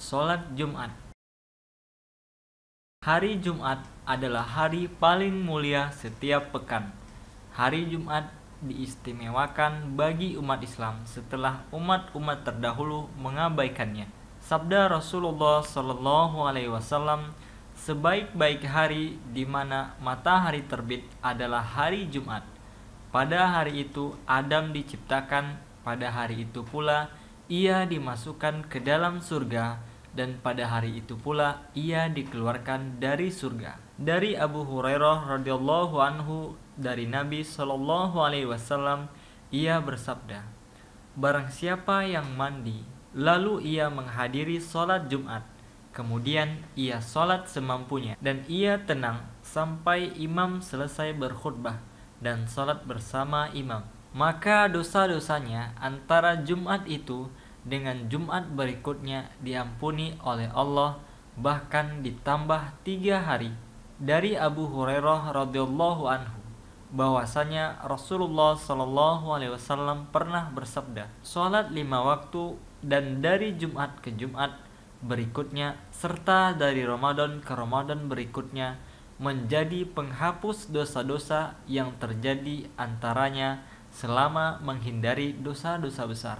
Sholat Jumat. Hari Jumat adalah hari paling mulia setiap pekan. Hari Jumat diistimewakan bagi umat Islam setelah umat-umat terdahulu mengabaikannya. Sabda Rasulullah SAW, sebaik-baik hari di mana matahari terbit adalah hari Jumat. Pada hari itu Adam diciptakan, pada hari itu pula ia dimasukkan ke dalam surga, dan pada hari itu pula ia dikeluarkan dari surga. Dari Abu Hurairah radhiyallahu anhu dari Nabi sallallahu alaihi wasallam, ia bersabda, barang siapa yang mandi lalu ia menghadiri sholat Jumat, kemudian ia sholat semampunya dan ia tenang sampai imam selesai berkhutbah dan sholat bersama imam, maka dosa-dosanya antara Jumat itu dengan Jumat berikutnya diampuni oleh Allah, bahkan ditambah 3 hari. Dari Abu Hurairah radhiyallahu anhu bahwasanya Rasulullah SAW pernah bersabda, sholat 5 waktu dan dari Jumat ke Jumat berikutnya serta dari Ramadan ke Ramadan berikutnya menjadi penghapus dosa-dosa yang terjadi antaranya selama menghindari dosa-dosa besar.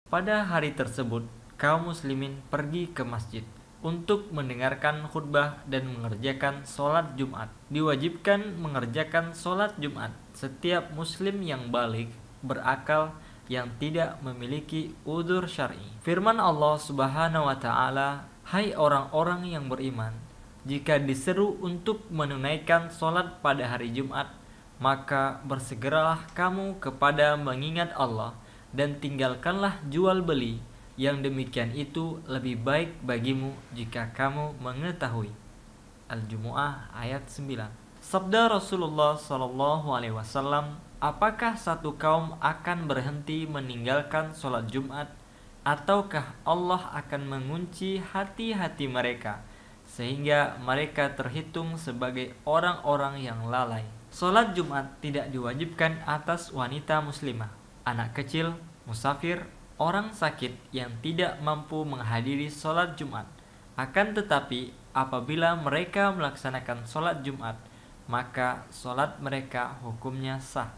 Pada hari tersebut, kaum muslimin pergi ke masjid untuk mendengarkan khutbah dan mengerjakan sholat Jumat. Diwajibkan mengerjakan sholat Jumat setiap muslim yang balik, berakal, yang tidak memiliki udzur syar'i. Firman Allah Subhanahu wa taala, "Hai orang-orang yang beriman, jika diseru untuk menunaikan sholat pada hari Jumat, maka bersegeralah kamu kepada mengingat Allah dan tinggalkanlah jual beli, yang demikian itu lebih baik bagimu jika kamu mengetahui." Al-Jumu'ah ayat 9. Sabda Rasulullah SAW, apakah satu kaum akan berhenti meninggalkan sholat Jumat, ataukah Allah akan mengunci hati-hati mereka sehingga mereka terhitung sebagai orang-orang yang lalai? Sholat Jumat tidak diwajibkan atas wanita muslimah, anak kecil, musafir, orang sakit yang tidak mampu menghadiri sholat Jumat. Akan tetapi apabila mereka melaksanakan sholat Jumat, maka sholat mereka hukumnya sah.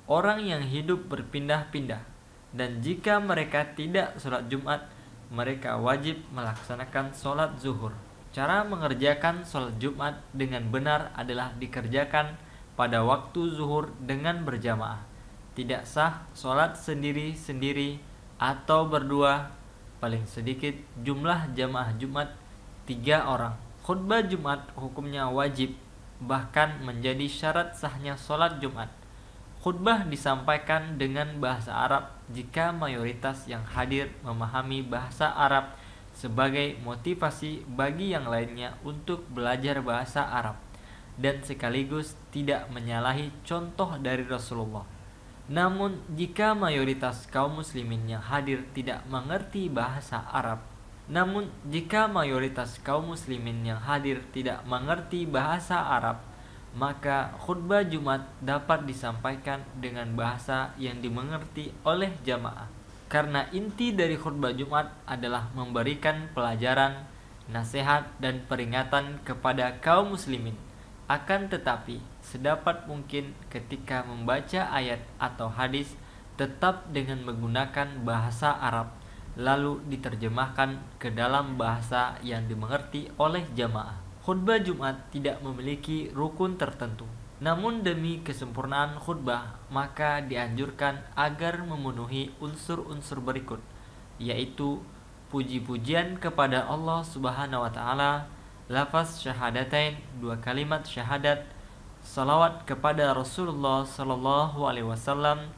Orang yang hidup berpindah-pindah, dan jika mereka tidak sholat Jumat, mereka wajib melaksanakan sholat zuhur. Cara mengerjakan sholat Jumat dengan benar adalah dikerjakan pada waktu zuhur dengan berjamaah. Tidak sah sholat sendiri-sendiri atau berdua, paling sedikit jumlah jamaah Jumat 3 orang. Khutbah Jumat hukumnya wajib, bahkan menjadi syarat sahnya sholat Jumat. Khutbah disampaikan dengan bahasa Arab jika mayoritas yang hadir memahami bahasa Arab sebagai motivasi bagi yang lainnya untuk belajar bahasa Arab, dan sekaligus tidak menyalahi contoh dari Rasulullah. Namun jika mayoritas kaum muslimin yang hadir tidak mengerti bahasa Arab, maka khutbah Jumat dapat disampaikan dengan bahasa yang dimengerti oleh jamaah. Karena inti dari khutbah Jumat adalah memberikan pelajaran, nasihat, dan peringatan kepada kaum muslimin. Akan tetapi, sedapat mungkin ketika membaca ayat atau hadis, tetap dengan menggunakan bahasa Arab, lalu diterjemahkan ke dalam bahasa yang dimengerti oleh jamaah. Khutbah Jumat tidak memiliki rukun tertentu. Namun demi kesempurnaan khutbah, maka dianjurkan agar memenuhi unsur-unsur berikut, yaitu puji-pujian kepada Allah Subhanahu wa taala, lafaz syahadatain 2 kalimat syahadat, salawat kepada Rasulullah sallallahu alaihi wasallam,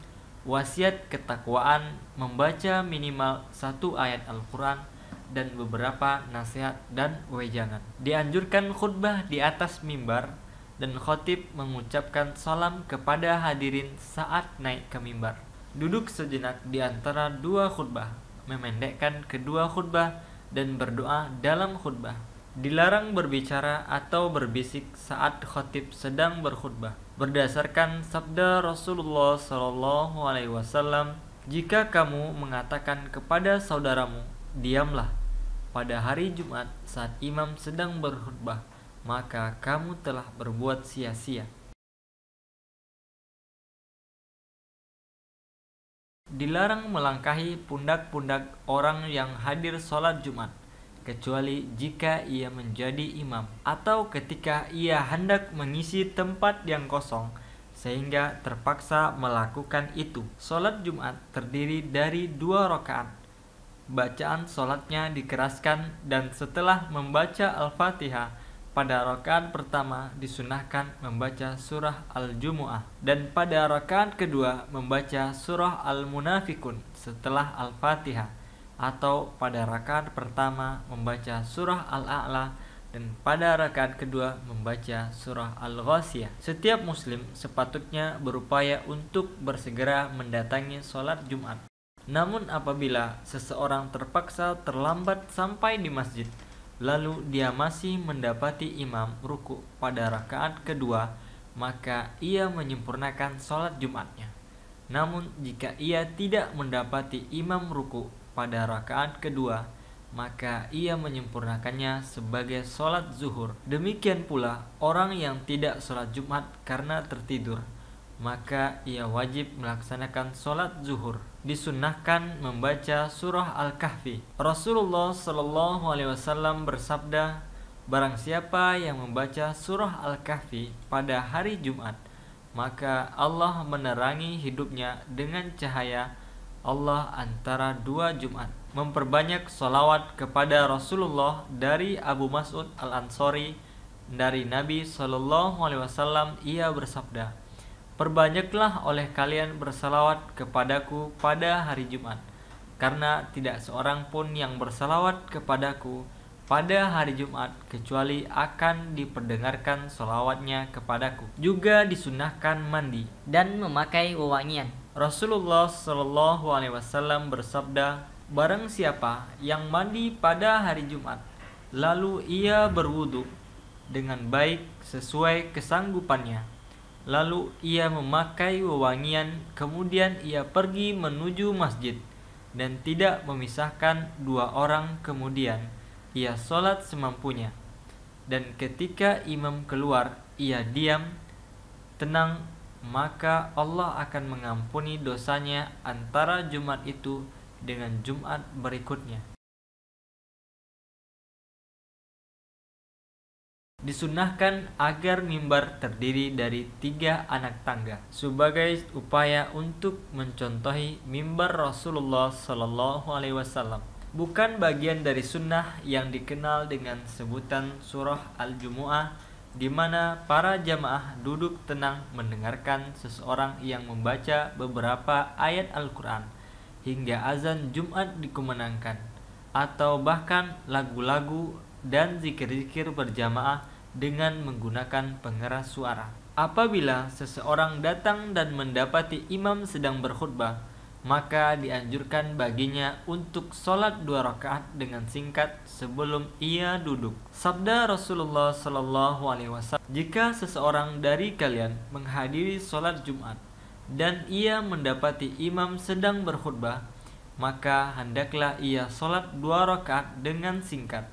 wasiat ketakwaan, membaca minimal 1 ayat Al-Quran, dan beberapa nasihat dan wejangan. Dianjurkan khutbah di atas mimbar dan khatib mengucapkan salam kepada hadirin saat naik ke mimbar. Duduk sejenak di antara 2 khutbah, memendekkan kedua khutbah dan berdoa dalam khutbah. Dilarang berbicara atau berbisik saat khatib sedang berkhutbah. Berdasarkan sabda Rasulullah SAW, Jika kamu mengatakan kepada saudaramu, diamlah, pada hari Jumat saat imam sedang berkhutbah, maka kamu telah berbuat sia-sia. Dilarang melangkahi pundak-pundak orang yang hadir sholat Jumat, kecuali jika ia menjadi imam atau ketika ia hendak mengisi tempat yang kosong sehingga terpaksa melakukan itu. Sholat Jumat terdiri dari 2 rakaat. Bacaan sholatnya dikeraskan dan setelah membaca Al-Fatihah pada rakaat pertama disunahkan membaca surah Al-Jumu'ah dan pada rakaat kedua membaca surah Al-Munafikun setelah Al-Fatihah, atau pada rakaat pertama membaca surah Al-A'la dan pada rakaat kedua membaca surah Al-Ghasyiyah. Setiap muslim sepatutnya berupaya untuk bersegera mendatangi sholat Jumat. Namun apabila seseorang terpaksa terlambat sampai di masjid, lalu dia masih mendapati imam ruku pada rakaat kedua, maka ia menyempurnakan sholat Jumatnya. Namun jika ia tidak mendapati imam ruku pada rakaat kedua, maka ia menyempurnakannya sebagai sholat zuhur. Demikian pula orang yang tidak sholat Jumat karena tertidur, maka ia wajib melaksanakan sholat zuhur. Disunnahkan membaca surah Al-Kahfi. Rasulullah SAW bersabda, barang siapa yang membaca surah Al-Kahfi pada hari Jumat, maka Allah menerangi hidupnya dengan cahaya Allah antara 2 Jumat. Memperbanyak sholawat kepada Rasulullah. Dari Abu Mas'ud Al-Ansari dari Nabi SAW, ia bersabda, perbanyaklah oleh kalian bersalawat kepadaku pada hari Jumat, karena tidak seorang pun yang bersalawat kepadaku pada hari Jumat kecuali akan diperdengarkan sholawatnya kepadaku. Juga disunahkan mandi dan memakai wewangian. Rasulullah SAW bersabda, barang siapa yang mandi pada hari Jumat, lalu ia berwudu dengan baik sesuai kesanggupannya, lalu ia memakai wewangian, kemudian ia pergi menuju masjid dan tidak memisahkan 2 orang, kemudian ia sholat semampunya, dan ketika imam keluar ia diam tenang, maka Allah akan mengampuni dosanya antara Jumat itu dengan Jumat berikutnya. Disunahkan agar mimbar terdiri dari 3 anak tangga sebagai upaya untuk mencontohi mimbar Rasulullah SAW. Bukan bagian dari sunnah yang dikenal dengan sebutan surah Al-Jumu'ah, di mana para jamaah duduk tenang mendengarkan seseorang yang membaca beberapa ayat Al-Quran hingga azan Jumat dikumandangkan, atau bahkan lagu-lagu dan zikir-zikir berjamaah dengan menggunakan pengeras suara. Apabila seseorang datang dan mendapati imam sedang berkhutbah, maka dianjurkan baginya untuk sholat 2 rakaat dengan singkat sebelum ia duduk. Sabda Rasulullah SAW, jika seseorang dari kalian menghadiri sholat Jumat dan ia mendapati imam sedang berkhutbah, maka hendaklah ia sholat 2 rakaat dengan singkat.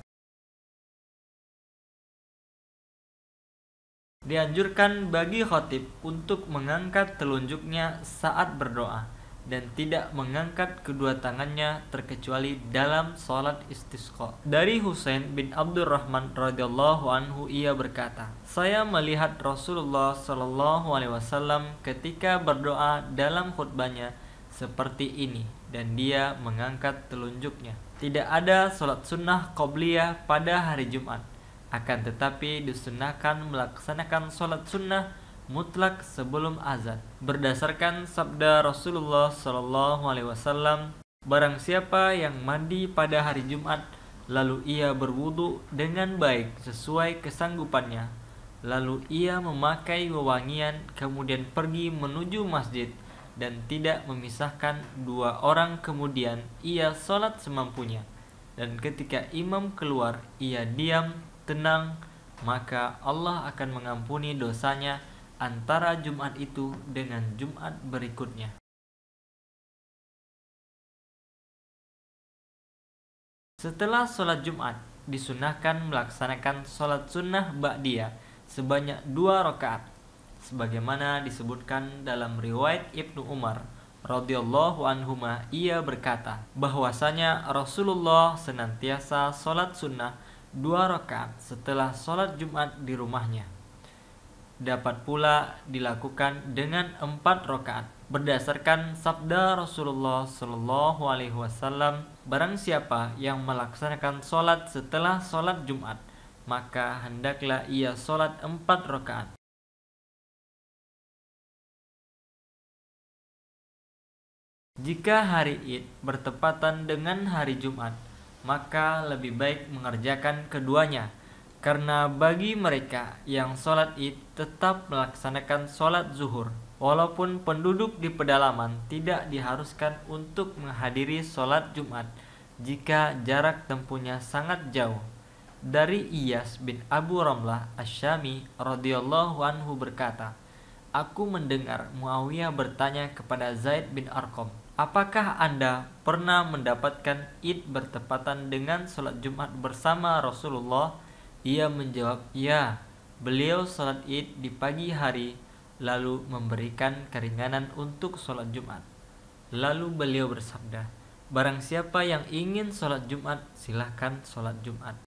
Dianjurkan bagi khatib untuk mengangkat telunjuknya saat berdoa dan tidak mengangkat kedua tangannya terkecuali dalam sholat istisqa. Dari Husain bin Abdurrahman radhiyallahu anhu, ia berkata, saya melihat Rasulullah SAW ketika berdoa dalam khutbahnya seperti ini, dan dia mengangkat telunjuknya. Tidak ada sholat sunnah qobliyah pada hari Jumat, akan tetapi disunahkan melaksanakan sholat sunnah mutlak sebelum azan. Berdasarkan sabda Rasulullah SAW, barang siapa yang mandi pada hari Jumat, lalu ia berwudu dengan baik sesuai kesanggupannya, lalu ia memakai wewangian, kemudian pergi menuju masjid dan tidak memisahkan 2 orang, kemudian ia sholat semampunya, dan ketika imam keluar ia diam tenang, maka Allah akan mengampuni dosanya antara Jumat itu dengan Jumat berikutnya. Setelah sholat Jumat, disunahkan melaksanakan sholat sunnah ba'diyah sebanyak 2 rakaat, sebagaimana disebutkan dalam riwayat Ibnu Umar radhiyallahu anhuma. Ia berkata bahwasanya Rasulullah senantiasa sholat sunnah 2 rakaat setelah sholat Jumat di rumahnya. Dapat pula dilakukan dengan 4 rakaat berdasarkan sabda Rasulullah Shallallahu Alaihi Wasallam, barang siapa yang melaksanakan sholat setelah sholat Jumat, maka hendaklah ia sholat 4 rakaat. Jika hari Id bertepatan dengan hari Jumat, maka lebih baik mengerjakan keduanya, karena bagi mereka yang sholat Id tetap melaksanakan sholat zuhur, walaupun penduduk di pedalaman tidak diharuskan untuk menghadiri sholat Jumat jika jarak tempuhnya sangat jauh. Dari Iyas bin Abu Ramlah Asy-Syami radhiyallahu anhu berkata, aku mendengar Muawiyah bertanya kepada Zaid bin Arqam, apakah Anda pernah mendapatkan Id bertepatan dengan sholat Jumat bersama Rasulullah? Ia menjawab, ya. Beliau sholat Id di pagi hari, lalu memberikan keringanan untuk sholat Jumat. Lalu beliau bersabda, barang siapa yang ingin sholat Jumat, silahkan sholat Jumat.